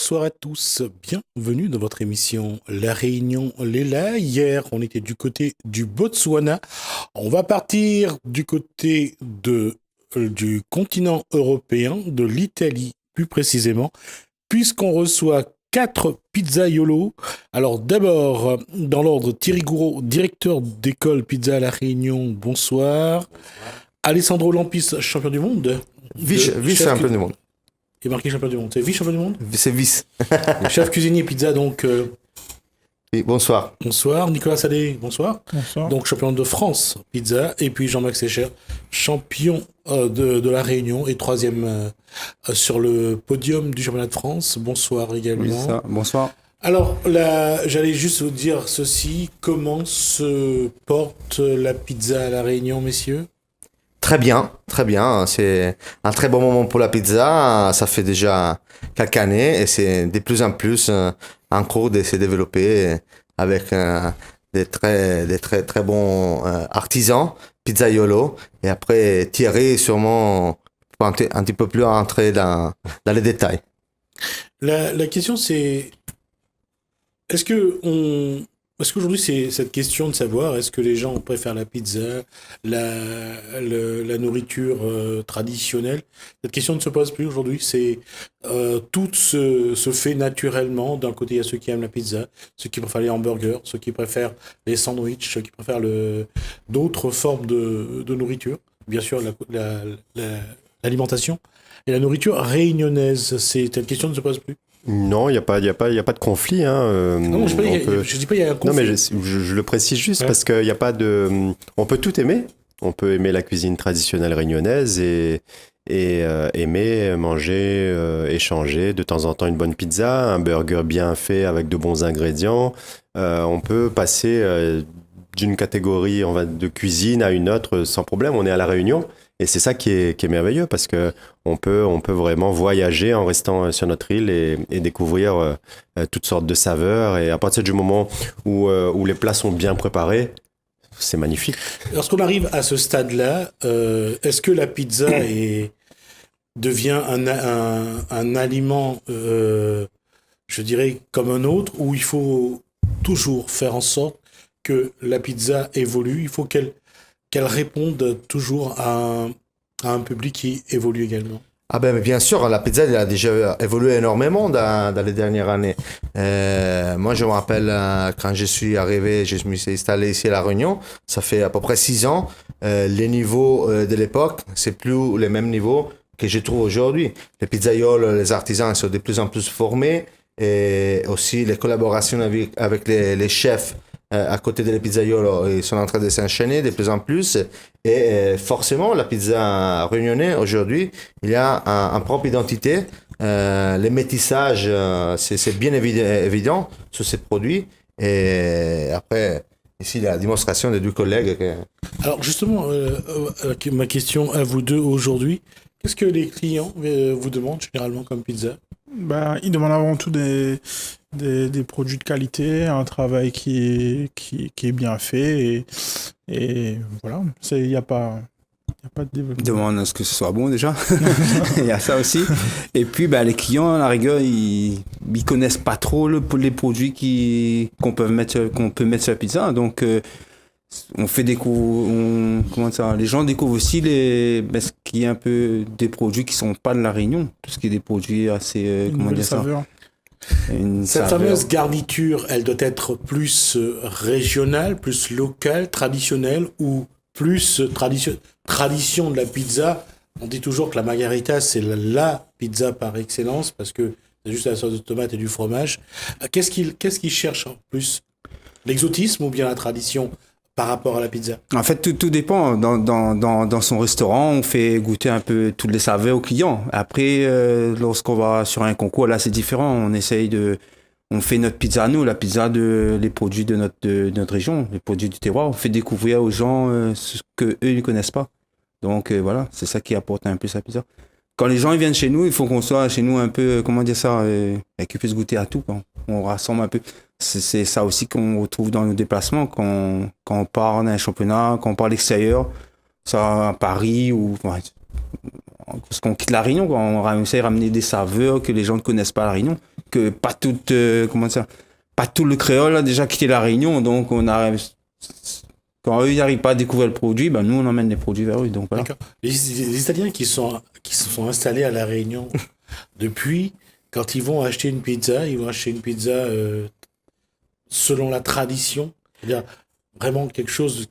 bonsoir à tous. Bienvenue dans votre émission La Réunion Léla. Hier, on était du côté du Botswana. On va partir du côté du continent européen, de l'Italie plus précisément, puisqu'on reçoit 4 pizzaiolo. Alors d'abord, dans l'ordre, Thierry Gouraud, directeur d'école Pizza à La Réunion. Bonsoir. Alessandro Lampis, champion du monde. Vice-champion du monde. Et marqué champion du monde. C'est vice-champion du monde? C'est vice. Le chef cuisinier pizza, donc. Oui, bonsoir. Bonsoir. Nicolas Salé, bonsoir. Bonsoir. Donc, champion de France pizza. Et puis Jean-Max Secher, champion de la Réunion et troisième sur le podium du championnat de France. Bonsoir également. Oui, ça. Bonsoir. Alors, là, j'allais juste vous dire ceci. Comment se porte la pizza à la Réunion, messieurs? Très bien, très bien. C'est un très bon moment pour la pizza. Ça fait déjà quelques années et c'est de plus en plus en cours de se développer avec des très bons artisans, pizzaiolo. Et après, Thierry, sûrement, un petit peu plus rentrer dans les détails. La question, c'est... Est-ce qu'aujourd'hui, c'est cette question de savoir, est-ce que les gens préfèrent la pizza, la nourriture traditionnelle? Cette question ne se pose plus aujourd'hui. Tout se fait naturellement. D'un côté, il y a ceux qui aiment la pizza, ceux qui préfèrent les hamburgers, ceux qui préfèrent les sandwichs, ceux qui préfèrent d'autres formes de nourriture. Bien sûr, l'alimentation. Et la nourriture réunionnaise, cette question ne se pose plus. Non, il n'y a pas de conflit. Hein. Non, je ne dis pas qu'il y a un conflit. Non, mais je le précise juste parce qu'il n'y a pas de... On peut tout aimer. On peut aimer la cuisine traditionnelle réunionnaise et aimer manger, échanger de temps en temps une bonne pizza, un burger bien fait avec de bons ingrédients. On peut passer d'une catégorie de cuisine à une autre sans problème. On est à La Réunion. Et c'est ça qui est merveilleux parce que on peut vraiment voyager en restant sur notre île et découvrir toutes sortes de saveurs. Et à partir du moment où les plats sont bien préparés, c'est magnifique. Lorsqu'on arrive à ce stade-là, est-ce que la pizza devient un aliment, je dirais, comme un autre, où il faut toujours faire en sorte que la pizza évolue, il faut qu'elle réponde toujours à un public qui évolue également? Ah ben bien sûr, la pizza elle a déjà évolué énormément dans les dernières années. Moi je me rappelle quand je suis arrivé, je me suis installé ici à La Réunion, ça fait à peu près 6 ans. Les niveaux de l'époque, c'est plus les mêmes niveaux que je trouve aujourd'hui. Les pizzaioles, les artisans ils sont de plus en plus formés et aussi les collaborations avec les chefs à côté des pizzaiolos, ils sont en train de s'enchaîner de plus en plus. Et forcément, la pizza réunionnaise, aujourd'hui, il y a une propre identité. Les métissages, c'est bien évident sur ces produits. Et après, ici, la démonstration des deux collègues. Alors justement, ma question à vous deux aujourd'hui, qu'est-ce que les clients vous demandent généralement comme pizza? Ils demandent avant tout des produits de qualité, un travail qui est bien fait et voilà, il n'y a pas de développement. Ils demandent à ce que ce soit bon déjà, il y a ça aussi. Et puis les clients, à la rigueur, ils connaissent pas trop les produits qu'on peut mettre sur la pizza, donc on fait les gens découvrent aussi ce qui est un peu des produits qui sont pas de La Réunion, tout ce qui est des produits assez Cette fameuse garniture, elle doit être plus régionale, plus locale, traditionnelle ou plus tradition de la pizza? On dit toujours que la margarita, c'est la pizza par excellence parce que c'est juste la sauce de tomate et du fromage. Qu'est-ce qu'ils cherchent en plus? L'exotisme ou bien la tradition par rapport à la pizza? En fait, tout dépend. Dans son restaurant, on fait goûter un peu toutes les saveurs aux clients. Après, lorsqu'on va sur un concours, là, c'est différent. On fait notre pizza à nous, les produits de notre région, les produits du terroir. On fait découvrir aux gens ce que eux ne connaissent pas. Donc voilà, c'est ça qui apporte un peu sa pizza. Quand les gens ils viennent chez nous, il faut qu'on soit chez nous un peu, qu'ils puissent goûter à tout, quoi. On rassemble un peu. C'est ça aussi qu'on retrouve dans nos déplacements quand on part dans un championnat, quand on part à l'extérieur, ça à Paris ou parce qu'on quitte la Réunion, quoi. On essaie de ramener des saveurs que les gens ne connaissent pas à la Réunion, que pas tout le créole a déjà quitté la Réunion, donc quand eux, ils n'arrivent pas à découvrir le produit, ben nous, on emmène les produits vers eux. Donc voilà. D'accord. Les Italiens qui se sont installés à La Réunion depuis, quand ils vont acheter une pizza, ils vont acheter une pizza selon la tradition. C'est-à-dire vraiment quelque chose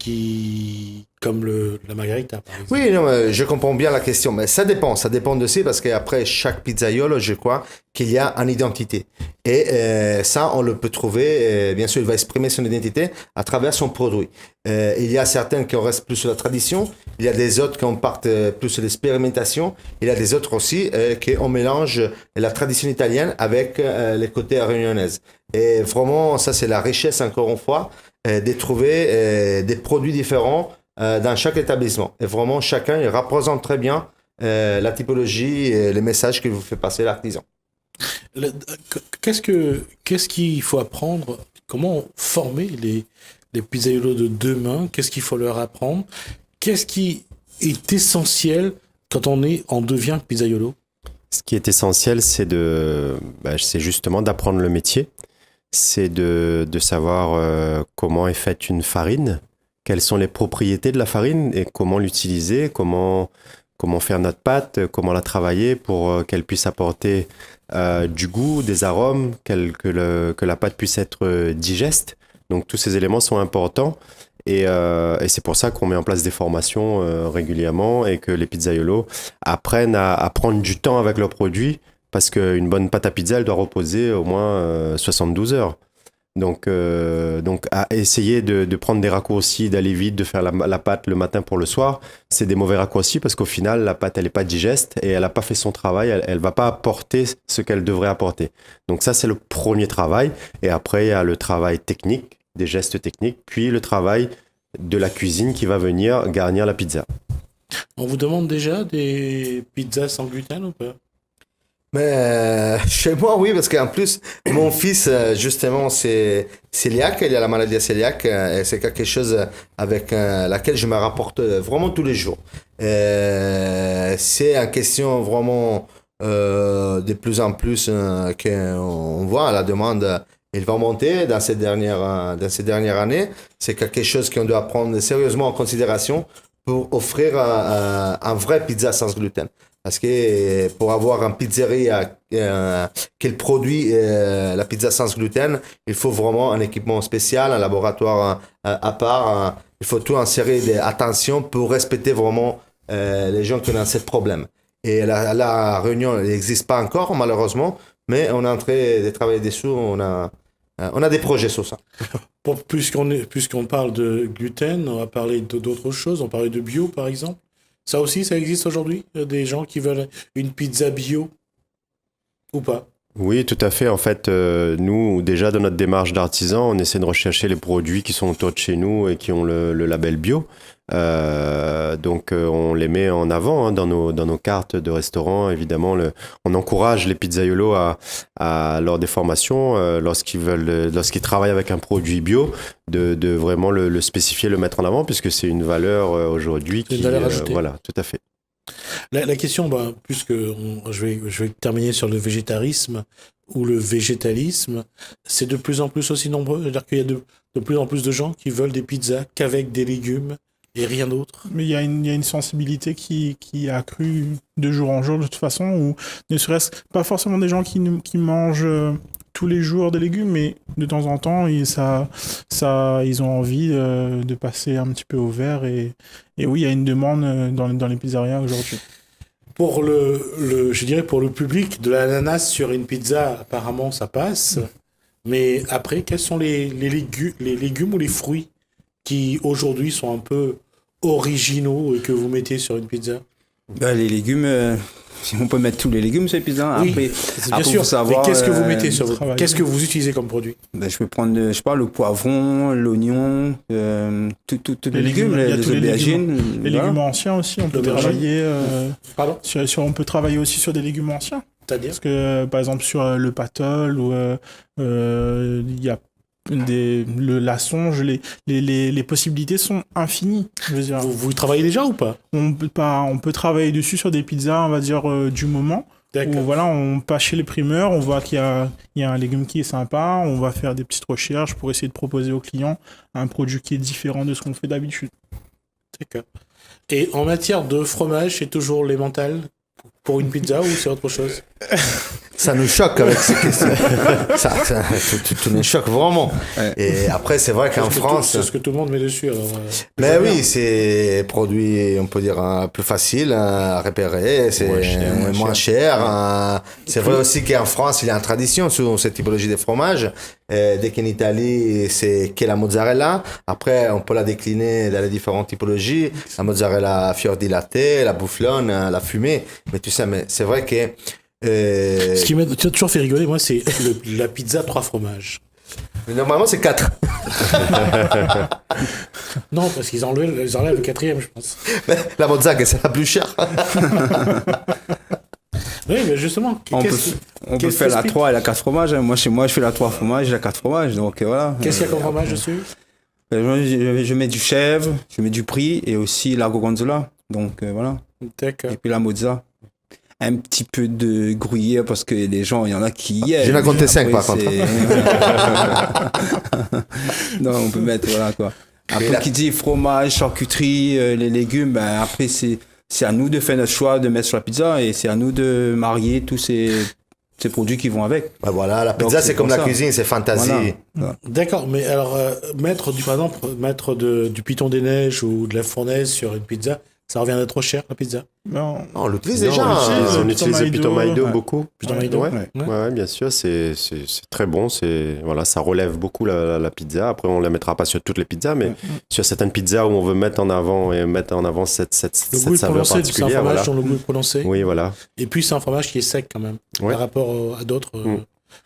comme la margarita, par exemple. Oui, non, mais je comprends bien la question, mais ça dépend de ça, parce qu'après chaque pizzaiolo, je crois qu'il y a une identité. Et ça, on le peut trouver, bien sûr, il va exprimer son identité à travers son produit. Il y a certains qui restent plus sur la tradition, il y a des autres qui partent plus sur l'expérimentation, il y a des autres aussi qui on mélange la tradition italienne avec les côtés réunionnaises. Et vraiment, ça, c'est la richesse, encore une fois, de trouver des produits différents dans chaque établissement. Et vraiment, chacun il représente très bien la typologie et les messages que vous fait passer l'artisan. Qu'est-ce qu'il faut apprendre? Comment former les pizzaiolos de demain? Qu'est-ce qu'il faut leur apprendre? Qu'est-ce qui est essentiel quand on devient pizzaiolo? Ce qui est essentiel, c'est justement d'apprendre le métier. C'est de savoir comment est faite une farine, quelles sont les propriétés de la farine et comment l'utiliser, comment faire notre pâte, comment la travailler pour qu'elle puisse apporter du goût, des arômes, que la pâte puisse être digeste. Donc tous ces éléments sont importants et c'est pour ça qu'on met en place des formations régulièrement et que les pizzaiolos apprennent à prendre du temps avec leurs produits. Parce qu'une bonne pâte à pizza, elle doit reposer au moins 72 heures. Donc à essayer de prendre des raccourcis, d'aller vite, de faire la pâte le matin pour le soir, c'est des mauvais raccourcis parce qu'au final, la pâte, elle n'est pas digeste et elle n'a pas fait son travail, elle ne va pas apporter ce qu'elle devrait apporter. Donc ça, c'est le premier travail. Et après, il y a le travail technique, des gestes techniques, puis le travail de la cuisine qui va venir garnir la pizza. On vous demande déjà des pizzas sans gluten ou pas? Mais chez moi, oui, parce qu'en plus, mon fils, justement, c'est cœliaque, il a la maladie cœliaque, et c'est quelque chose avec laquelle je me rapporte vraiment tous les jours. C'est une question vraiment de plus en plus qu'on voit, la demande, il va monter dans ces dernières années. C'est quelque chose qu'on doit prendre sérieusement en considération pour offrir un vrai pizza sans gluten. Parce que pour avoir une pizzeria qui produit la pizza sans gluten, il faut vraiment un équipement spécial, un laboratoire à part. Il faut tout insérer d'attention pour respecter vraiment les gens qui ont ce problème. Et la réunion n'existe pas encore, malheureusement, mais on est en train de travailler dessus. On a des projets sur ça. Puisqu'on parle de gluten, on va parler d'autres choses. On parlait de bio, par exemple. Ça aussi, ça existe aujourd'hui? Des gens qui veulent une pizza bio ou pas? Oui, tout à fait. En fait, nous, déjà dans notre démarche d'artisan, on essaie de rechercher les produits qui sont autour de chez nous et qui ont le label bio. Donc, on les met en avant dans nos cartes de restaurant. Évidemment, on encourage les pizzaiolos lors des formations, lorsqu'ils travaillent avec un produit bio, de vraiment le spécifier, le mettre en avant, puisque c'est une valeur aujourd'hui C'est une valeur ajoutée. Voilà, tout à fait. La question, je vais terminer sur le végétarisme ou le végétalisme, c'est de plus en plus aussi nombreux. C'est-à-dire qu'il y a de plus en plus de gens qui veulent des pizzas qu'avec des légumes et rien d'autre. Mais il y a une sensibilité qui a accrue de jour en jour de toute façon, ou ne serait-ce pas forcément des gens qui mangent tous les jours des légumes, mais de temps en temps, ils ont envie de passer un petit peu au vert. Et oui, il y a une demande dans les pizzerias aujourd'hui. Pour je dirais pour le public, de l'ananas sur une pizza, apparemment, ça passe. Mais après, quels sont les légumes ou les fruits qui aujourd'hui sont un peu originaux et que vous mettez sur une pizza? Les légumes, on peut mettre tous les légumes sur les pizzas. Oui, après, bien sûr. faut savoir, mais qu'est-ce que vous mettez sur travail. Qu'est-ce que vous utilisez comme produit? Je peux prendre, le poivron, l'oignon, tous les légumes, il y a les tous les aubergines. Les légumes anciens aussi, on peut travailler. Pardon? On peut travailler aussi sur des légumes anciens. C'est-à-dire? Parce que, par exemple, sur le patol, il y a la songe, les possibilités sont infinies. Je veux dire. Vous travaillez déjà ou pas? On peut travailler dessus sur des pizzas, on va dire, du moment. D'accord. Où voilà, on passe chez les primeurs, on voit il y a un légume qui est sympa, on va faire des petites recherches pour essayer de proposer aux clients un produit qui est différent de ce qu'on fait d'habitude. D'accord. Et en matière de fromage, c'est toujours l'emmental pour une pizza ou c'est autre chose? Ça nous choque avec ces questions. Tout nous choque vraiment. Ouais. Et après, c'est vrai qu'en France. C'est ce que tout le monde met dessus. Alors, Mais oui, c'est produit, on peut dire, plus facile à repérer, c'est moins cher. C'est vrai aussi qu'en France, il y a une tradition sur cette typologie de fromage. Dès qu'en Italie, c'est que la mozzarella. Après, on peut la décliner dans les différentes typologies. La mozzarella à fior di latte, la bouflone, la fumée. Mais tu sais, mais c'est vrai que... Ce qui m'a toujours fait rigoler, moi, c'est la pizza 3 fromages. Mais normalement, c'est 4. Non, parce qu'ils enlèvent le 4e, je pense. Mais la mozzaga, c'est la plus chère. Oui, mais justement, On peut qu'est-ce faire la t'expliques 3 et la 4 fromages. Moi, chez moi, je fais la 3 fromages et la 4 fromages. Donc voilà. qu'est-ce qu'il y a comme fromage dessus? Je mets du chèvre, je mets du brie et aussi la gorgonzola. Donc voilà. D'accord. Et puis la mozza. Un petit peu de gruyère parce que les gens, il y en a qui y aiment. J'en ai compté 5 Après, par contre. Non, on peut mettre, voilà quoi. Après, là- qui dit fromage, charcuterie, les légumes, ben après, c'est à nous de faire notre choix de mettre sur la pizza et c'est à nous de marier tous ces produits qui vont avec. Ben voilà, la pizza, Donc, c'est c'est comme pour la ça. cuisine, c'est fantaisie. Voilà. D'accord, mais alors, par exemple, mettre du Python des Neiges ou de la fournaise sur une pizza, ça reviendrait trop cher, la pizza? Non, On l'utilise Non, déjà. on utilise le Python Python Maïdo ouais. beaucoup. Python Maïdo, Ouais, ouais. ouais, bien sûr, c'est très bon. Voilà, ça relève beaucoup la pizza. Après, on la mettra pas sur toutes les pizzas, mais sur certaines pizzas où on veut mettre en avant cette Le goût est saveur prononcé, c'est un particulière. fromage Voilà. dont le goût est prononcé. Oui, voilà. Et puis, c'est un fromage qui est sec quand même, Ouais. par rapport à d'autres,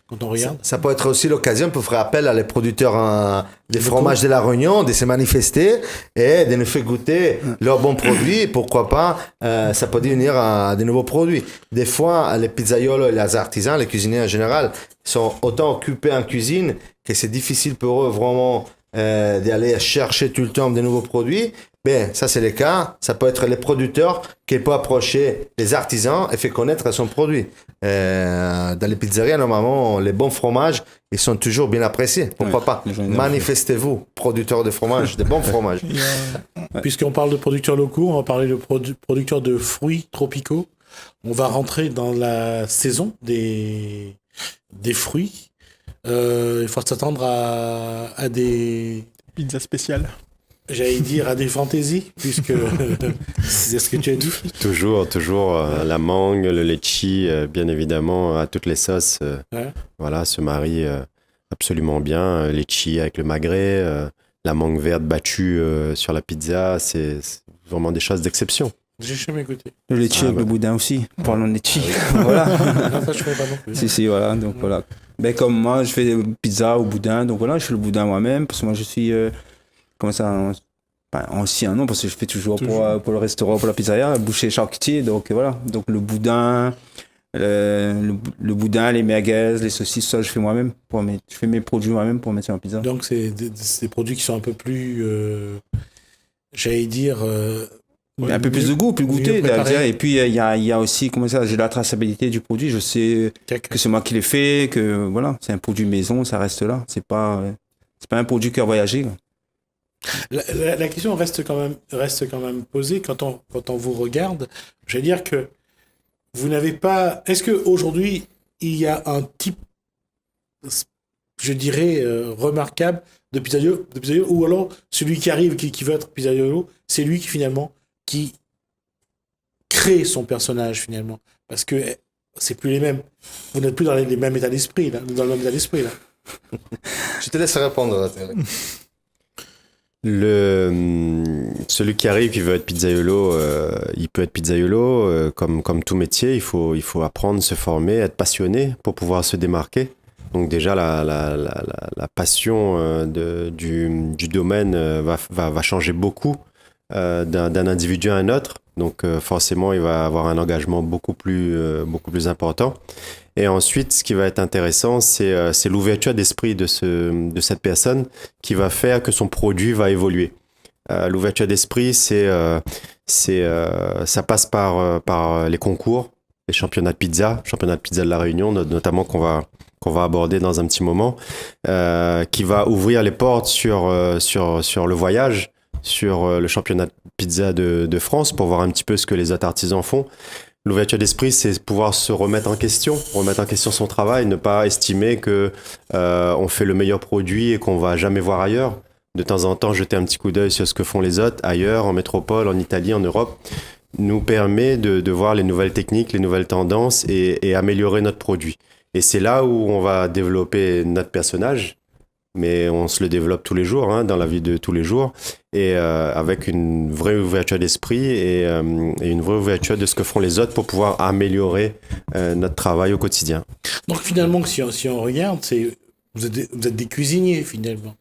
quand on regarde. Ça peut être aussi l'occasion pour faire appel à les producteurs des Locaux. fromages de la Réunion, de se manifester et de nous faire goûter leurs bons produits. Pourquoi pas, ça peut devenir de nouveaux produits. Des fois, les pizzaiolos et les artisans, les cuisiniers en général, sont autant occupés en cuisine que c'est difficile pour eux vraiment d'aller chercher tout le temps de nouveaux produits. Ben, ça c'est le cas. Ça peut être les producteurs qui peuvent approcher les artisans et faire connaître son produit. Dans les pizzerias, normalement, les bons fromages, ils sont toujours bien appréciés. Pourquoi Ouais, pas? les gens, ils Manifestez-vous, producteurs de fromage, de bons fromages. il y a- Puisqu'on parle de producteurs locaux, on va parler de producteurs de fruits tropicaux. On va rentrer dans la saison des fruits. Il faut s'attendre à des... pizza spéciale. J'allais dire à des fantaisies, puisque c'est ce que tu as dit. Toujours la mangue, le litchi, bien évidemment, à toutes les sauces. Ouais. Voilà, se marie absolument bien. Litchi avec le magret, la mangue verte battue sur la pizza, c'est vraiment des choses d'exception. J'ai jamais goûté. Le litchi avec bah. le boudin aussi. Parlons de litchi. Voilà. Non, ça, je ne connais pas non plus. Si, voilà. Donc voilà. Ben, comme moi, je fais des pizzas au boudin. Donc voilà, je fais le boudin moi-même. Parce que moi, je suis. Comment ça ancien, non, parce que je fais toujours pour le restaurant, pour la pizzeria, boucher charcutier. Donc voilà. Donc le boudin, le boudin, les merguez, les saucisses, ça, je fais moi-même. Je fais mes produits moi-même pour mettre sur la pizza. Donc, c'est des produits qui sont un peu plus, j'allais dire... Un peu plus de goût, plus goûté. mieux préparé. Et puis, il y a aussi, comment ça, j'ai la traçabilité du produit. Je sais que c'est moi qui l'ai fait, que voilà, c'est un produit maison, ça reste là. C'est pas un produit qui a voyagé. Là. La question reste quand même posée quand on vous regarde. Je vais dire que vous n'avez pas... Est-ce qu'aujourd'hui, il y a un type, je dirais, remarquable de pizzaiolo, ou alors celui qui arrive, qui veut être pizzaiolo, c'est lui qui finalement qui crée son personnage finalement, parce que c'est plus les mêmes. Vous n'êtes plus dans les mêmes états d'esprit là, dans le même état d'esprit là. Je te laisse répondre. Celui qui arrive, qui veut être pizzaiolo, il peut être pizzaiolo. Comme tout métier, il faut apprendre, se former, être passionné pour pouvoir se démarquer. Donc déjà, la passion du domaine va changer beaucoup d'un individu à un autre. Donc forcément, il va avoir un engagement beaucoup plus important. Et ensuite, ce qui va être intéressant, c'est l'ouverture d'esprit de cette personne qui va faire que son produit va évoluer. L'ouverture d'esprit, ça passe par les concours. les championnats de la Réunion, notamment qu'on va aborder dans un petit moment, qui va ouvrir les portes sur le voyage, sur le championnat de pizza de France, pour voir un petit peu ce que les autres artisans font. L'ouverture d'esprit, c'est pouvoir se remettre en question son travail, ne pas estimer que on fait le meilleur produit et qu'on va jamais voir ailleurs. De temps en temps, jeter un petit coup d'œil sur ce que font les autres ailleurs, en métropole, en Italie, en Europe, nous permet de voir les nouvelles techniques, les nouvelles tendances et améliorer notre produit. Et c'est là où on va développer notre personnage, mais on se le développe tous les jours, dans la vie de tous les jours, et avec une vraie ouverture d'esprit et une vraie ouverture de ce que font les autres pour pouvoir améliorer notre travail au quotidien. Donc finalement, si on regarde, vous êtes des cuisiniers finalement.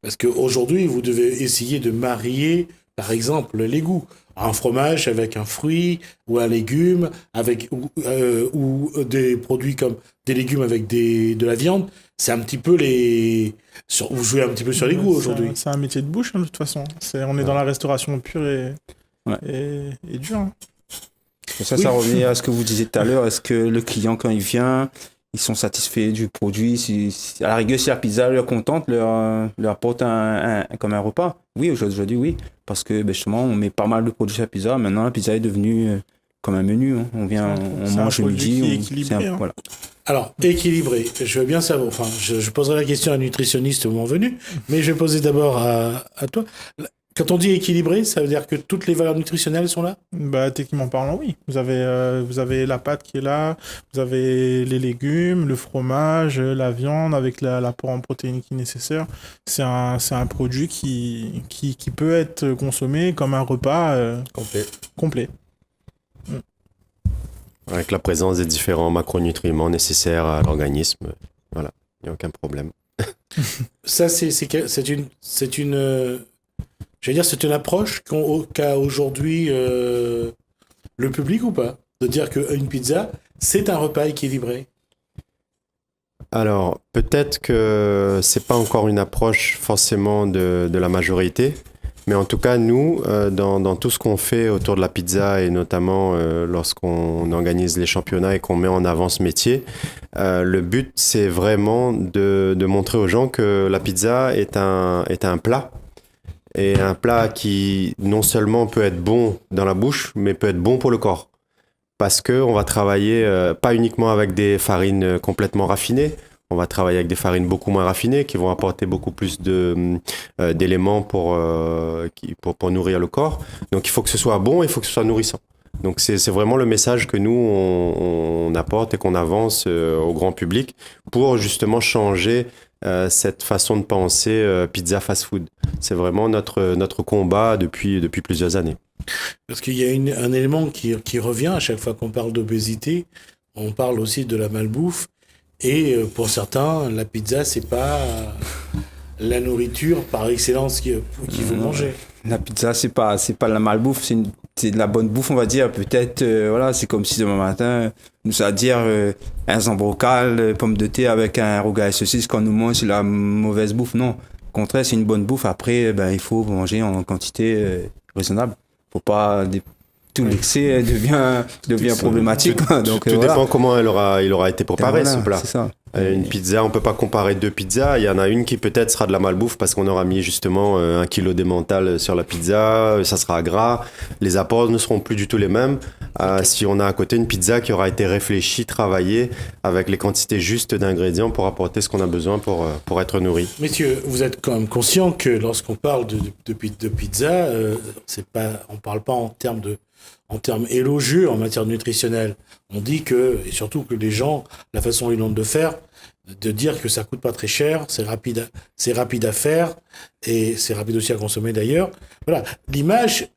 Parce qu'aujourd'hui, vous devez essayer de marier, par exemple, les goûts. Un fromage avec un fruit ou un légume, ou des produits comme des légumes avec de la viande. C'est un petit peu vous jouez un petit peu sur les goûts aujourd'hui. C'est un métier de bouche, de toute façon. On est dans la restauration pure et dure. Hein. Ça revient à ce que vous disiez tout à l'heure. Est-ce que le client, quand il vient, ils sont satisfaits du produit? À la rigueur, si la pizza leur contente, leur apporte comme un repas. Oui, aujourd'hui, oui. Parce que justement, on met pas mal de produits sur la pizza. Maintenant, la pizza est devenue comme un menu. Hein. On vient, on mange le midi. Voilà. Alors, équilibré. Je veux bien savoir. Enfin, je poserai la question à un nutritionniste au moment venu, mais je vais poser d'abord à toi. Quand on dit équilibré, ça veut dire que toutes les valeurs nutritionnelles sont là ? Techniquement parlant, oui. Vous avez la pâte qui est là, vous avez les légumes, le fromage, la viande avec l'apport en protéines qui est nécessaire. C'est un produit qui peut être consommé comme un repas complet. Avec la présence des différents macronutriments nécessaires à l'organisme, voilà, il n'y a aucun problème. Ça, c'est une approche qu'a aujourd'hui le public ou pas ? De dire qu'une pizza, c'est un repas équilibré. Alors, peut-être que c'est pas encore une approche forcément de la majorité, mais en tout cas, nous, dans tout ce qu'on fait autour de la pizza et notamment lorsqu'on organise les championnats et qu'on met en avant ce métier, le but, c'est vraiment de montrer aux gens que la pizza est un plat. Et un plat qui non seulement peut être bon dans la bouche, mais peut être bon pour le corps. Parce qu'on va travailler pas uniquement avec des farines complètement raffinées, on va travailler avec des farines beaucoup moins raffinées qui vont apporter beaucoup plus d'éléments pour nourrir le corps. Donc il faut que ce soit bon, il faut que ce soit nourrissant. Donc c'est vraiment le message que nous, on apporte et qu'on avance au grand public pour justement changer cette façon de penser pizza fast-food. C'est vraiment notre combat depuis plusieurs années. Parce qu'il y a un élément qui revient à chaque fois qu'on parle d'obésité. On parle aussi de la malbouffe. Et pour certains, la pizza, c'est pas la nourriture par excellence qu'il faut manger. La pizza, c'est pas la malbouffe, c'est de la bonne bouffe, on va dire. Peut-être, c'est comme si demain matin, nous allons dire un zambrocal, pommes de terre avec un rougail saucisse qu'on nous mange, c'est la mauvaise bouffe. Non, au contraire, c'est une bonne bouffe. Après, il faut manger en quantité raisonnable. Faut pas tout l'excès devient problématique. Donc, tout dépend comment il aura été préparé, ce plat. C'est ça. Une pizza, on peut pas comparer deux pizzas. Il y en a une qui peut-être sera de la malbouffe parce qu'on aura mis justement 1 kilo d'emmental sur la pizza, ça sera gras. Les apports ne seront plus du tout les mêmes. Si on a à côté une pizza qui aura été réfléchie, travaillée, avec les quantités justes d'ingrédients pour apporter ce qu'on a besoin pour être nourri. Messieurs, vous êtes quand même conscients que lorsqu'on parle de pizza, on parle pas en termes élogieux en matière nutritionnelle. On dit et surtout que les gens, la façon évidente de faire, de dire que ça coûte pas très cher, c'est rapide à faire, et c'est rapide aussi à consommer d'ailleurs. Voilà. L'image,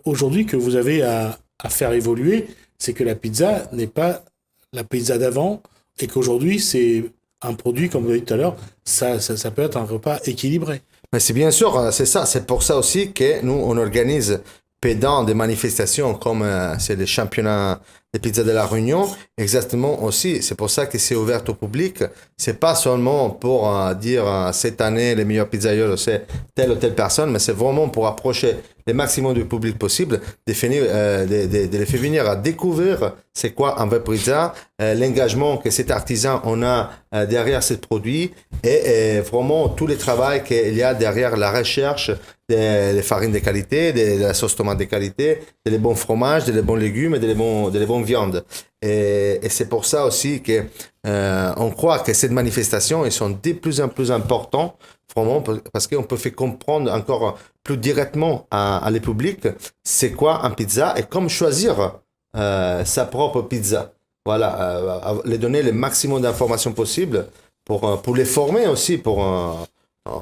aujourd'hui, que vous avez à faire évoluer, c'est que la pizza n'est pas la pizza d'avant, et qu'aujourd'hui, c'est un produit, comme vous l'avez dit tout à l'heure, ça peut être un repas équilibré. Mais c'est bien sûr, c'est ça. C'est pour ça aussi que nous, on organise pendant des manifestations comme c'est les championnats les pizzas de la Réunion, exactement aussi. C'est pour ça que c'est ouvert au public. C'est pas seulement pour dire cette année les meilleurs pizzaiolos c'est telle ou telle personne, mais c'est vraiment pour approcher le maximum du public possible, de les faire venir à découvrir c'est quoi un vrai pizza, l'engagement que cet artisan on a derrière ce produit et vraiment tout le travail qu'il y a derrière la recherche des farines de qualité, de la sauce tomate de qualité, des bons fromages, des bons légumes et des bonnes viandes. Et c'est pour ça aussi que on croit que ces manifestations elles sont de plus en plus importantes, vraiment, parce qu'on peut faire comprendre encore plus directement à les publics c'est quoi un pizza et comment choisir sa propre pizza. Voilà, les donner le maximum d'informations possibles pour les former aussi, pour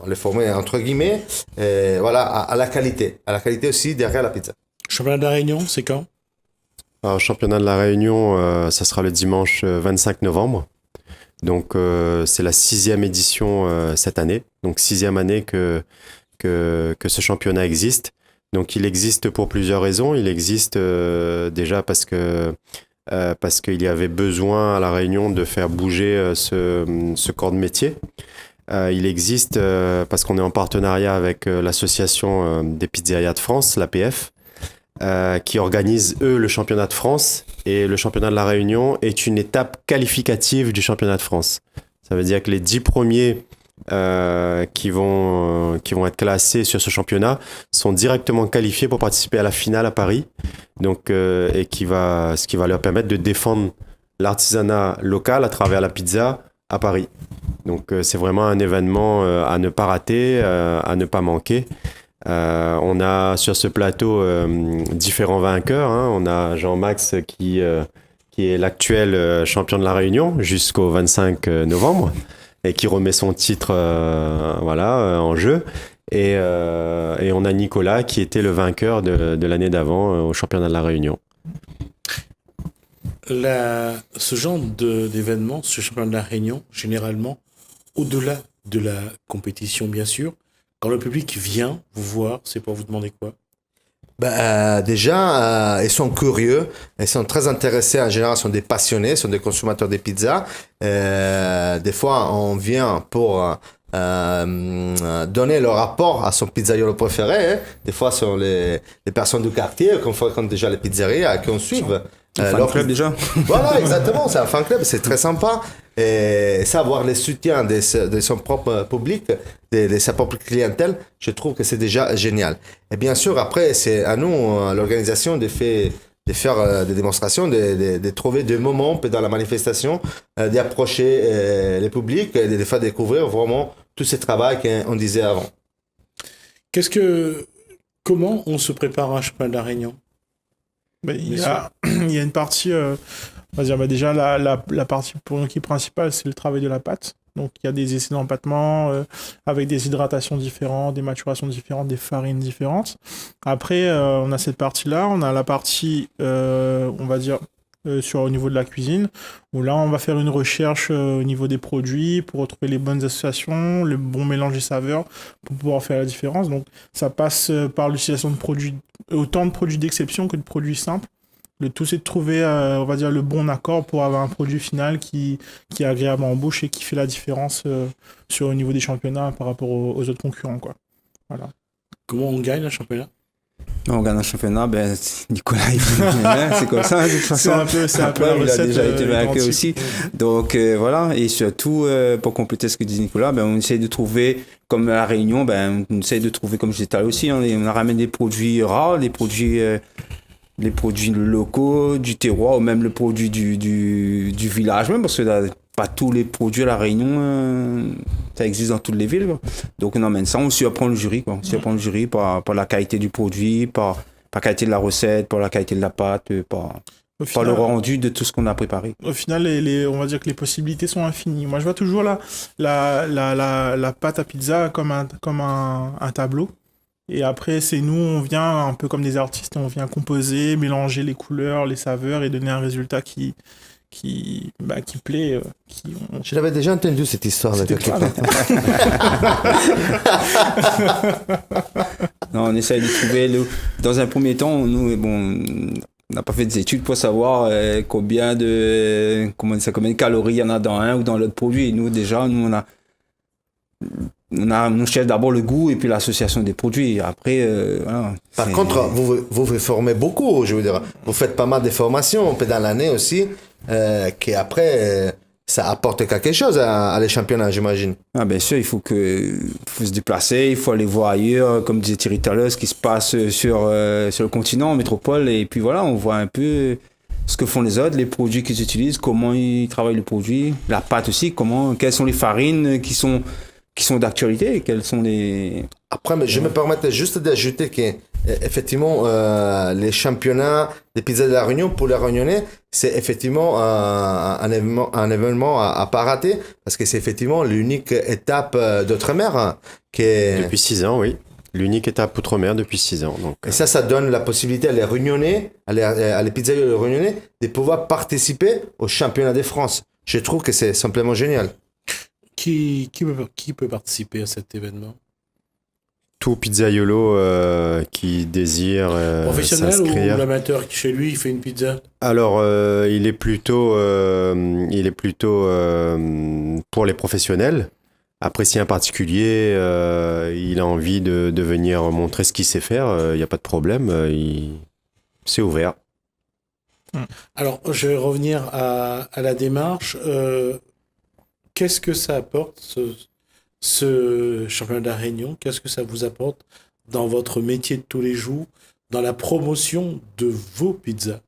les former entre guillemets, voilà, à la qualité aussi derrière la pizza. Championnat de la Réunion, c'est quand? Alors, championnat de la Réunion, ça sera le dimanche 25 novembre. Donc, c'est la 6e édition cette année. Donc, 6e année que ce championnat existe. Donc, il existe pour plusieurs raisons. Il existe déjà parce qu'il y avait besoin à la Réunion de faire bouger ce corps de métier. Il existe parce qu'on est en partenariat avec l'association des pizzerias de France, l'APF, qui organise, eux, le championnat de France. Et le championnat de la Réunion est une étape qualificative du championnat de France. Ça veut dire que les 10 premiers qui vont être classés sur ce championnat sont directement qualifiés pour participer à la finale à Paris. Donc, ce qui va leur permettre de défendre l'artisanat local à travers la pizza à Paris. Donc, c'est vraiment un événement à ne pas rater, à ne pas manquer. On a sur ce plateau différents vainqueurs. Hein. On a Jean-Max qui est l'actuel champion de la Réunion jusqu'au 25 novembre et qui remet son titre en jeu. Et on a Nicolas qui était le vainqueur de l'année d'avant au championnat de la Réunion. Ce genre d'événement, ce championnat de la Réunion, généralement, au-delà de la compétition, bien sûr, quand le public vient vous voir, c'est pour vous demander quoi? Déjà, ils sont curieux, ils sont très intéressés, en général, sont des passionnés, sont des consommateurs de pizzas. Des fois, on vient pour donner leur rapport à son pizzaiolo préféré. Hein. Des fois, ce sont les personnes du quartier qu'on fréquente déjà les pizzerias, qu'on suivent. Fan club déjà. Voilà, exactement, c'est un fan club, c'est très sympa. Et savoir le soutien de son propre public, de sa propre clientèle, je trouve que c'est déjà génial. Et bien sûr, après, c'est à nous, l'organisation, de faire des démonstrations, de trouver des moments dans la manifestation, d'approcher le public et de les faire découvrir vraiment tout ce travail qu'on disait avant. Comment on se prépare à un championnat de la Réunion? Il y a une partie, on va dire, déjà la partie pour l'équipe principale, c'est le travail de la pâte. Donc il y a des essais d'empattement avec des hydratations différentes, des maturations différentes, des farines différentes. Après, on a cette partie-là, on a la partie, on va dire, au niveau de la cuisine, où là on va faire une recherche au niveau des produits pour retrouver les bonnes associations, le bon mélange des saveurs pour pouvoir faire la différence. Donc ça passe par l'utilisation de produits, autant de produits d'exception que de produits simples. Le tout c'est de trouver, on va dire, le bon accord pour avoir un produit final qui est agréable en bouche et qui fait la différence au niveau des championnats par rapport aux autres concurrents, quoi. Voilà. Comment on gagne un championnat? On gagne un championnat, Nicolas, c'est comme ça, de toute façon. C'est un peu la il a recette, déjà été vainqueur identique. aussi. Donc, voilà. Et surtout, pour compléter ce que dit Nicolas, on essaie de trouver, comme à la Réunion, on essaie de trouver, comme je disais aussi, on ramène des produits rares, des produits locaux, du terroir, ou même le produit du village même, parce que pas tous les produits à la Réunion, ça existe dans toutes les villes, quoi. Donc on emmène ça, on surprend le jury, quoi. On surprend le jury par la qualité du produit, par la qualité de la recette, par la qualité de la pâte, par le rendu de tout ce qu'on a préparé. Au final, on va dire que les possibilités sont infinies. Moi, je vois toujours la pâte à pizza comme un tableau. Et après, c'est nous, on vient un peu comme des artistes, on vient composer, mélanger les couleurs, les saveurs et donner un résultat qui plaît. Je l'avais déjà entendu cette histoire de quelque part. Non, on essaye de trouver dans un premier temps, nous, On n'a pas fait des études pour savoir combien de calories il y en a dans un ou dans l'autre produit. Nous, déjà, on cherche d'abord le goût et puis l'association des produits. Après, voilà. Par contre, vous formez beaucoup, je veux dire. Vous faites pas mal de formations dans l'année aussi, qui après, ça apporte quelque chose à les championnats, j'imagine. Ah, bien sûr, il faut se déplacer, il faut aller voir ailleurs, comme disait Thierry tout à l'heure, ce qui se passe sur le continent, en métropole. Et puis voilà, on voit un peu ce que font les autres, les produits qu'ils utilisent, comment ils travaillent le produit, la pâte aussi, quelles sont les farines qui sont d'actualité, quelles sont les... Après, je me permettais juste d'ajouter que effectivement, les championnats des pizzas de la Réunion, pour les Réunionnais, c'est effectivement un événement à pas rater, parce que c'est effectivement l'unique étape d'outre-mer qui est... Depuis 6 ans, oui. L'unique étape outre-mer depuis 6 ans. Donc, Et ça donne la possibilité à les Réunionnais, à les pizzerias Réunionnais, de pouvoir participer au championnat de France. Je trouve que c'est simplement génial. Qui peut participer à cet événement? tout pizzaiolo qui désire Professionnel s'inscrire. ou l'amateur qui chez lui il fait une pizza? Alors, il est plutôt pour les professionnels. Après, si un particulier, il a envie de venir montrer ce qu'il sait faire, il n'y a pas de problème, c'est ouvert. Alors, je vais revenir à la démarche. Qu'est-ce que ça apporte, ce championnat de la Réunion? Qu'est-ce que ça vous apporte dans votre métier de tous les jours, dans la promotion de vos pizzas?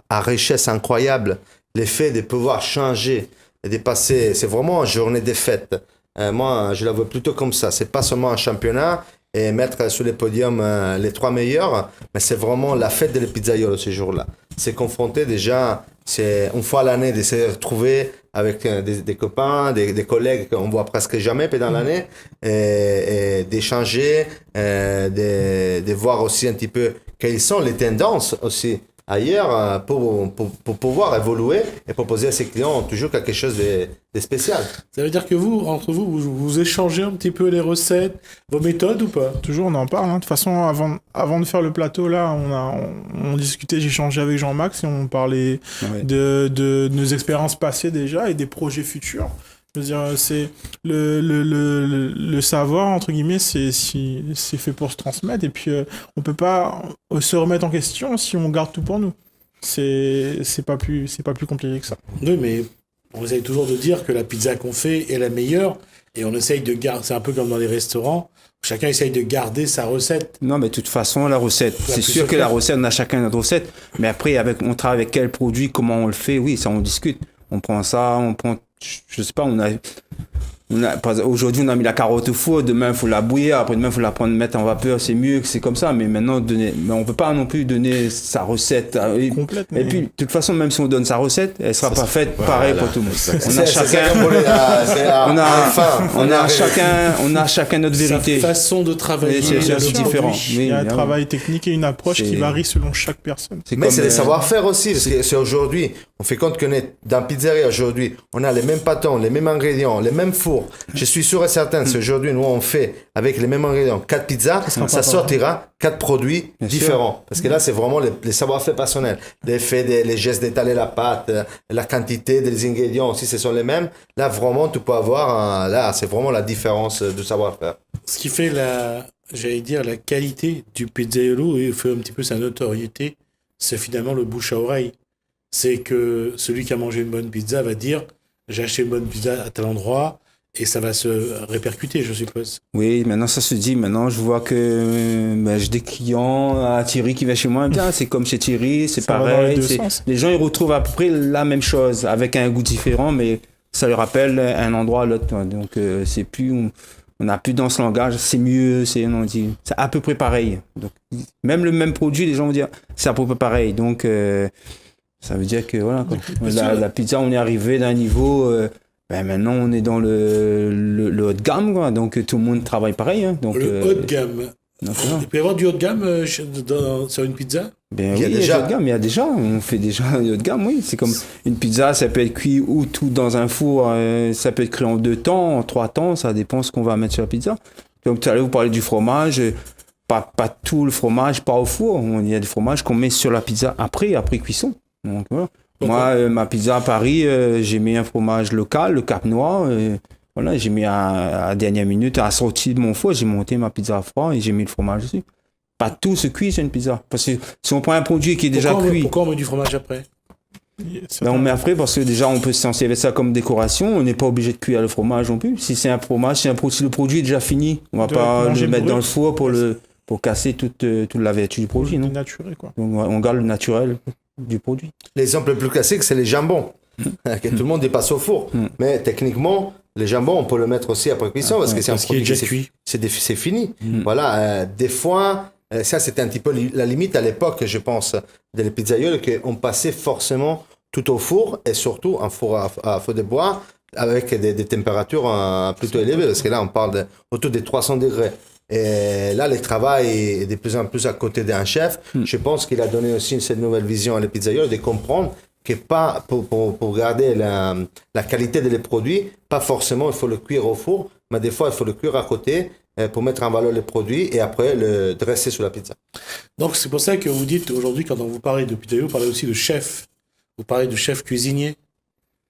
À richesse incroyable, l'effet de pouvoir changer et de passer, c'est vraiment une journée de fête. Moi, je la vois plutôt comme ça. C'est pas seulement un championnat et mettre sur les podiums les 3 meilleurs, mais c'est vraiment la fête des pizzaiolos ce jour-là. C'est confronter déjà, c'est une fois à l'année de se retrouver avec des copains, des collègues qu'on voit presque jamais dans l'année, et d'échanger, de voir aussi un petit peu quelles sont les tendances aussi ailleurs pour pouvoir évoluer et proposer à ses clients toujours quelque chose de spécial. Ça veut dire que vous, entre vous, vous échangez un petit peu les recettes, vos méthodes ou pas? Toujours, on en parle. De toute façon, avant de faire le plateau, là, on discutait, j'ai échangé avec Jean-Max et on parlait de nos expériences passées déjà et des projets futurs. Je veux dire, c'est le savoir, entre guillemets, c'est fait pour se transmettre. Et puis, on peut pas se remettre en question si on garde tout pour nous. C'est pas plus compliqué que ça. Oui, mais on essaye toujours de dire que la pizza qu'on fait est la meilleure. Et on essaye de garder, c'est un peu comme dans les restaurants, chacun essaye de garder sa recette. Non, mais de toute façon, la recette, c'est sûr que la recette, on a chacun notre recette. Mais après, on travaille avec quel produit, comment on le fait, oui, ça, on discute. On prend ça, je sais pas, aujourd'hui on a mis la carotte au four, demain il faut la bouillir, après demain il faut la mettre en vapeur, c'est mieux que c'est comme ça, mais maintenant mais on peut pas non plus donner sa recette complète. Et puis de toute façon, même si on donne sa recette, elle sera pas faite pareil pour tout le monde. On a chacun notre vérité. Sa façon de travailler, c'est différent. Oui, il y a un travail technique et une approche qui varie selon chaque personne. Mais c'est le savoir-faire aussi, parce que c'est aujourd'hui, on fait compte qu'on est dans la pizzeria aujourd'hui, on a les mêmes pâtons, les mêmes ingrédients, les mêmes fours. Je suis sûr et certain, si aujourd'hui nous on fait avec les mêmes ingrédients 4 pizzas, ça sortira 4 produits différents. Parce que là, c'est vraiment les savoir-faire personnels. Les gestes d'étaler la pâte, la quantité des ingrédients aussi, ce sont les mêmes. Là, vraiment, tu peux avoir, là, c'est vraiment la différence du savoir-faire. Ce qui fait la qualité du pizzaiolo et fait un petit peu sa notoriété, c'est finalement le bouche à oreille. C'est que celui qui a mangé une bonne pizza va dire j'ai acheté une bonne pizza à tel endroit et ça va se répercuter, je suppose. Oui, maintenant ça se dit. Maintenant, je vois que j'ai des clients à Thierry qui vient chez moi. Bien, c'est comme chez Thierry, c'est pareil. Les gens ils retrouvent à peu près la même chose avec un goût différent, mais ça leur rappelle un endroit à l'autre. Donc c'est plus, on n'a plus dans ce langage. C'est mieux, c'est à peu près pareil. Donc même le même produit, les gens vont dire c'est à peu près pareil. Donc ça veut dire que voilà, la pizza, on est arrivé d'un niveau. Maintenant, on est dans le haut de gamme, quoi. Donc tout le monde travaille pareil. Hein. Donc, le haut de gamme. Il peut y avoir du haut de gamme sur une pizza? Il y a déjà haut de gamme. On fait déjà du haut de gamme, oui. C'est comme une pizza, ça peut être cuit ou tout dans un four, ça peut être cuit en 2 temps, en 3 temps, ça dépend ce qu'on va mettre sur la pizza. Donc tout à l'heure, vous parlez du fromage. pas tout le fromage, pas au four. Il y a des fromages qu'on met sur la pizza après cuisson. Donc, voilà. Moi, ma pizza à Paris, j'ai mis un fromage local, le Cap Noir. Voilà, j'ai mis à la dernière minute, à la sortie de mon four, j'ai monté ma pizza à froid et j'ai mis le fromage dessus. Pas tout se cuit sur une pizza. Parce que si on prend un produit qui est déjà cuit... Pourquoi on met du fromage après? On met après parce que déjà on peut s'en servir ça comme décoration, on n'est pas obligé de cuire le fromage non plus. Si c'est un fromage, si le produit est déjà fini, on va pas le mettre dans le four pour casser toute la vertu du produit. Non, naturel, quoi. donc on garde le naturel du produit. L'exemple le plus classique, c'est les jambons. Que tout le monde dépasse au four. Mais techniquement, les jambons, on peut le mettre aussi après cuisson parce que c'est un produit déjà cuit. C'est fini. Voilà, des fois, ça c'était un petit peu la limite à l'époque, je pense, des pizzaioles, qu'on passait forcément tout au four et surtout un four à feu de bois avec des températures plutôt élevées parce que là, on parle autour des 300 degrés. Et là, le travail est de plus en plus à côté d'un chef. Je pense qu'il a donné aussi cette nouvelle vision à les pizzaioles de comprendre que pas pour garder la qualité des produits, pas forcément il faut le cuire au four, mais des fois il faut le cuire à côté pour mettre en valeur les produits et après le dresser sur la pizza. Donc c'est pour ça que vous dites aujourd'hui, quand on vous parle de pizzaïolo, vous parlez aussi de chef. Vous parlez de chef cuisinier.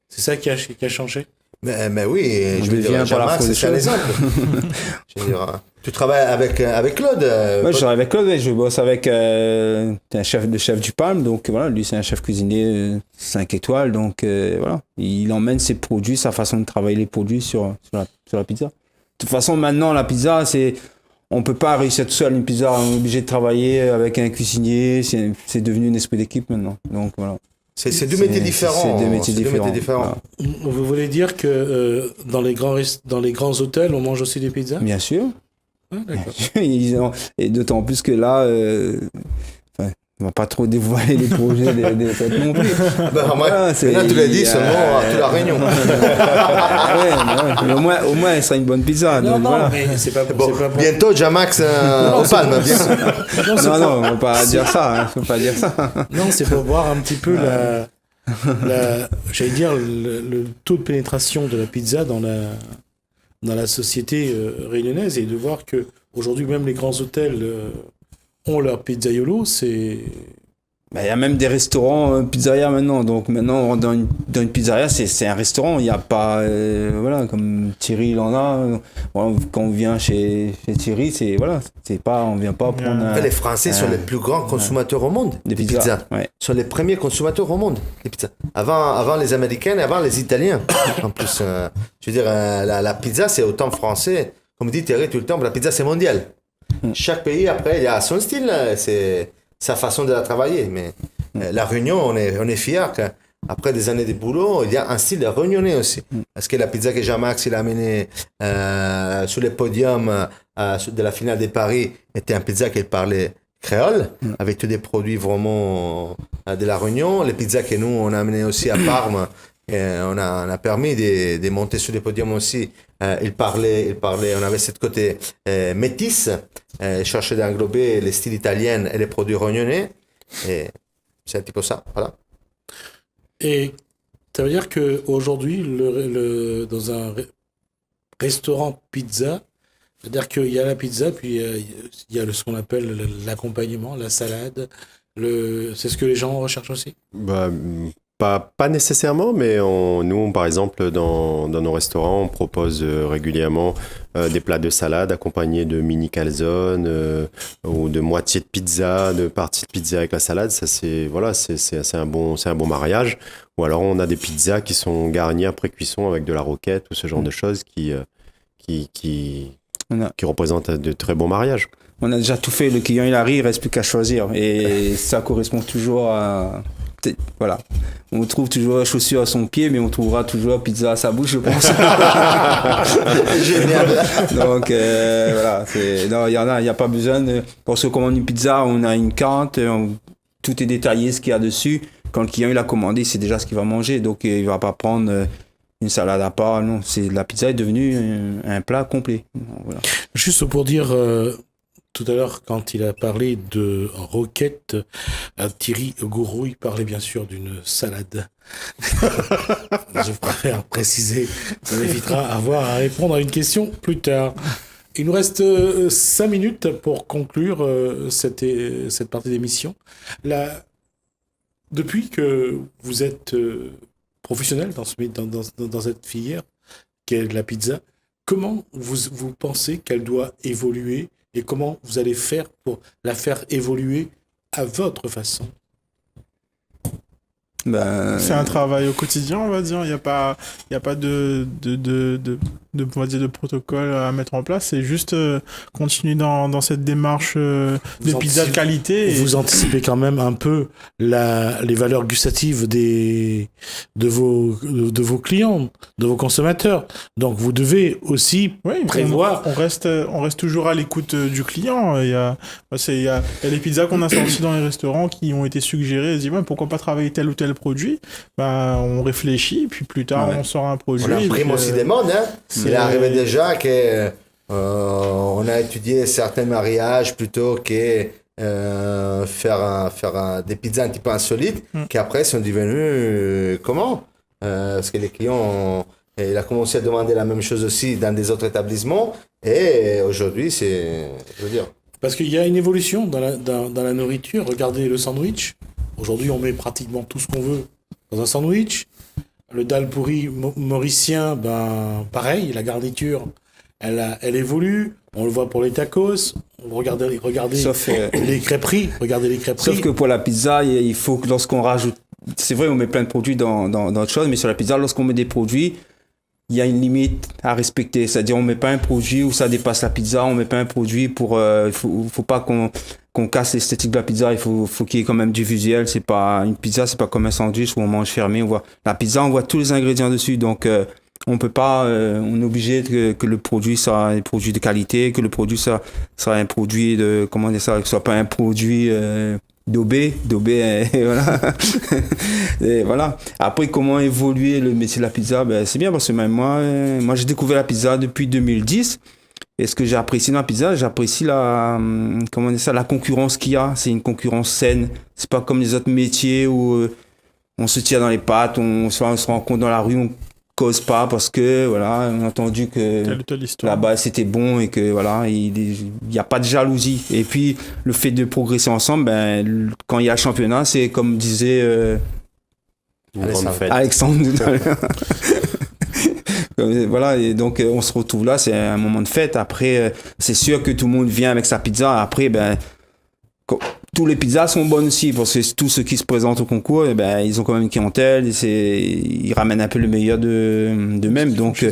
C'est ça qui a changé? Mais oui, je veux dire, Jean-Max, c'est un exemple. Je veux dire, tu travailles avec Claude. Ouais, je travaille avec Claude, je bosse avec un chef du Palme, donc voilà, lui c'est un chef cuisinier 5 étoiles, donc voilà, il emmène ses produits, sa façon de travailler les produits sur la pizza. De toute façon, maintenant, la pizza, on peut pas réussir tout seul une pizza, on est obligé de travailler avec un cuisinier, c'est devenu un esprit d'équipe maintenant, donc voilà. C'est deux métiers différents. C'est deux métiers différents. Voilà. Vous voulez dire que dans les grands hôtels, on mange aussi des pizzas? Bien sûr. Ah, d'accord. Et d'autant plus que là, on va pas trop dévoiler les projets des fêtes non plus. Là, tu l'as dit seulement à toute la réunion. Mais au moins, elle sera une bonne pizza. Non, donc, voilà. mais c'est pas Bon, pour... bientôt, Jean-Max au Palme. Non, on va pas dire ça. Faut pas dire ça. Non, c'est pour voir un petit peu j'allais dire, le taux de pénétration de la pizza dans la société réunionnaise et de voir que aujourd'hui même les grands hôtels ont leur pizzaiolo, c'est... Il y a même des restaurants pizzeria maintenant. Donc maintenant, dans une pizzeria, c'est un restaurant. Il n'y a pas... voilà, comme Thierry, il en a. Voilà, quand on vient chez Thierry, on vient pas prendre... Les Français sont les plus grands consommateurs au monde des pizzas. Ouais. Sont les premiers consommateurs au monde des pizzas. Avant les Américains et avant les Italiens. En plus, je veux dire, la pizza, c'est autant français. Comme dit Thierry tout le temps, la pizza, c'est mondial. Chaque pays, après, il a son style. C'est sa façon de la travailler. Mais la Réunion, on est fiers qu'après des années de boulot, il y a un style réunionnais aussi. Parce que la pizza que Jean-Max il a amenée sur le podium de la finale de Paris était une pizza qui parlait créole, avec tous des produits vraiment de la Réunion. Les pizzas que nous, on a amenées aussi à Parme, on a permis de monter sur les podiums aussi. Il parlait, on avait cette côté métisse, cherchait d'englober les styles italiens et les produits réunionnais. Et c'est un petit peu ça, voilà. Et ça veut dire qu'aujourd'hui, dans un restaurant pizza, c'est-à-dire qu'il y a la pizza, puis il y a ce qu'on appelle l'accompagnement, la salade. C'est ce que les gens recherchent aussi? Pas nécessairement, mais nous, par exemple, dans nos restaurants, on propose régulièrement des plats de salade accompagnés de mini calzone ou de moitié de pizza, de partie de pizza avec la salade. Ça, c'est un bon mariage. Ou alors, on a des pizzas qui sont garnies après cuisson avec de la roquette ou ce genre de choses qui représentent de très bons mariages. On a déjà tout fait. Le client, il arrive, il reste plus qu'à choisir. Et ça correspond toujours à... Voilà. On trouve toujours la chaussure à son pied, mais on trouvera toujours la pizza à sa bouche, je pense. Génial. Donc, voilà. Il n'y a pas besoin pour se commander une pizza, on a une carte, tout est détaillé, ce qu'il y a dessus. Quand le client il a commandé, c'est déjà ce qu'il va manger. Donc, il ne va pas prendre une salade à part. Non, la pizza est devenue un plat complet. Voilà. Juste pour dire... Tout à l'heure, quand il a parlé de roquette, Thierry Gourou, il parlait bien sûr d'une salade. Je préfère préciser, ça m'évitera avoir à répondre à une question plus tard. Il nous reste 5 minutes pour conclure cette partie d'émission. Depuis que vous êtes professionnel dans cette filière qu'est la pizza, comment vous pensez qu'elle doit évoluer et comment vous allez faire pour la faire évoluer à votre façon? C'est un travail au quotidien, on va dire. Il n'y a pas de on va dire, de protocole à mettre en place. C'est juste continuer dans cette démarche de pizza de qualité. Vous anticipez quand même un peu les valeurs gustatives de vos clients, de vos consommateurs. Donc vous devez aussi prévoir. On reste toujours à l'écoute du client. Il y a les pizzas qu'on a sorties dans les restaurants qui ont été suggérées. On se dit pourquoi pas travailler tel ou tel produit. On réfléchit, puis plus tard on sort un produit. On imprime aussi des modes. Il est arrivé déjà que on a étudié certains mariages plutôt que faire des pizzas un petit peu insolites, qui après sont devenus comment parce que les clients il a commencé à demander la même chose aussi dans des autres établissements, et aujourd'hui je veux dire. Parce qu'il y a une évolution dans la nourriture. Regardez le sandwich. Aujourd'hui, on met pratiquement tout ce qu'on veut dans un sandwich. Le dal pourri mauricien, pareil, la garniture, elle évolue. On le voit pour les tacos. Regardez les crêperies. Regardez les crêperies. Sauf que pour la pizza, il faut que lorsqu'on rajoute... C'est vrai, on met plein de produits dans autre chose, mais sur la pizza, lorsqu'on met des produits, il y a une limite à respecter. C'est-à-dire, on met pas un produit où ça dépasse la pizza, on met pas un produit pour... faut pas qu'on casse l'esthétique de la pizza, il faut qu'il y ait quand même du visuel. Une pizza, c'est pas comme un sandwich où on mange fermé. La pizza, on voit tous les ingrédients dessus, donc on peut pas, on est obligé que le produit soit un produit de qualité, que le produit soit un produit de, comment dire ça, que ce soit pas un produit d'obé, et voilà. Et voilà. Après, comment évoluer le métier de la pizza? C'est bien parce que même moi j'ai découvert la pizza depuis 2010. Et ce que j'apprécie dans la pizza, j'apprécie la concurrence qu'il y a. C'est une concurrence saine. C'est pas comme les autres métiers où on se tire dans les pattes, on se rencontre dans la rue, on cause pas parce que voilà, on a entendu que là-bas c'était bon et que voilà, il y a pas de jalousie. Et puis le fait de progresser ensemble, quand il y a le championnat, c'est comme disait Alexandre tout à l'heure. Voilà, et donc on se retrouve là, c'est un moment de fête. Après, c'est sûr que tout le monde vient avec sa pizza. Après, tous les pizzas sont bonnes aussi, parce que tous ceux qui se présentent au concours, ils ont quand même une clientèle, ils ramènent un peu le meilleur d'eux-mêmes. Donc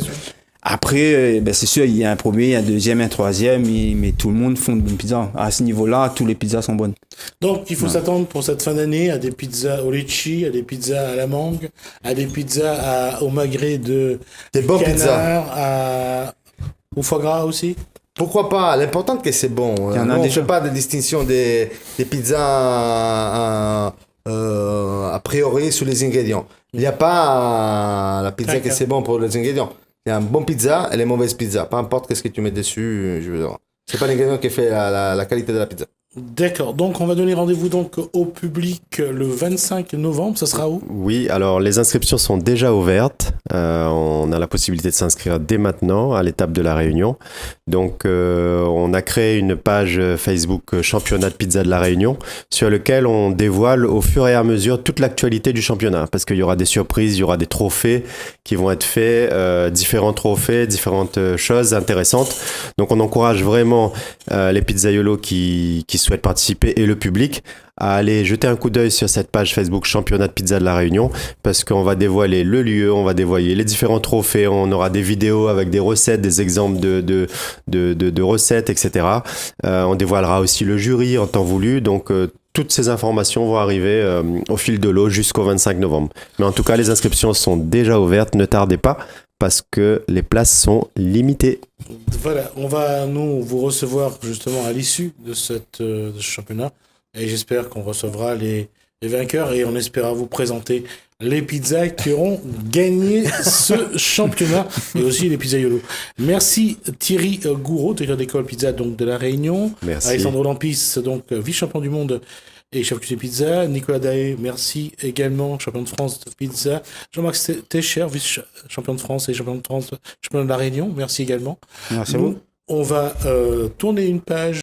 après, c'est sûr, il y a un premier, un deuxième, un troisième, mais tout le monde font de bonnes pizzas. À ce niveau-là, tous les pizzas sont bonnes. Donc, il faut s'attendre pour cette fin d'année à des pizzas au litchi, à des pizzas à la mangue, à des pizzas au magret de canard, au foie gras aussi. Pourquoi pas? L'important c'est que c'est bon. On ne fait pas de distinction des pizzas a priori sur les ingrédients. Il n'y a pas la pizza que c'est bon pour les ingrédients. Il y a une bonne pizza et les mauvaises pizzas. Peu importe ce que tu mets dessus, je veux dire. C'est pas l'ingrédient qui fait la qualité de la pizza. D'accord, donc on va donner rendez-vous donc au public le 25 novembre, ça sera où? Oui, alors les inscriptions sont déjà ouvertes, on a la possibilité de s'inscrire dès maintenant à l'étape de la Réunion. Donc on a créé une page Facebook Championnat de pizza de la Réunion sur lequel on dévoile au fur et à mesure toute l'actualité du championnat, parce qu'il y aura des surprises, il y aura des trophées qui vont être faits, différents trophées, différentes choses intéressantes. Donc on encourage vraiment les pizzaiolos qui souhaitent participer et le public à aller jeter un coup d'œil sur cette page Facebook Championnat de pizza de la Réunion, parce qu'on va dévoiler le lieu, on va dévoiler les différents trophées, on aura des vidéos avec des recettes, des exemples de recettes, etc. On dévoilera aussi le jury en temps voulu, donc toutes ces informations vont arriver au fil de l'eau jusqu'au 25 novembre. Mais en tout cas, les inscriptions sont déjà ouvertes, ne tardez pas, parce que les places sont limitées. Voilà, on va vous recevoir justement à l'issue de ce championnat, et j'espère qu'on recevra les vainqueurs, et on espère vous présenter les pizzas qui auront gagné ce championnat, et aussi les pizzaiolos. Merci Thierry Gouraud, directeur d'école pizza donc de la Réunion. Merci. Alexandre Lampis, donc vice-champion du monde et chef cuisinier pizza. Nicolas Daé, merci également, champion de France de pizza. Jean-Marc Técher, vice-champion de France et champion de France, champion de la Réunion, merci également. Merci à vous. on va tourner une page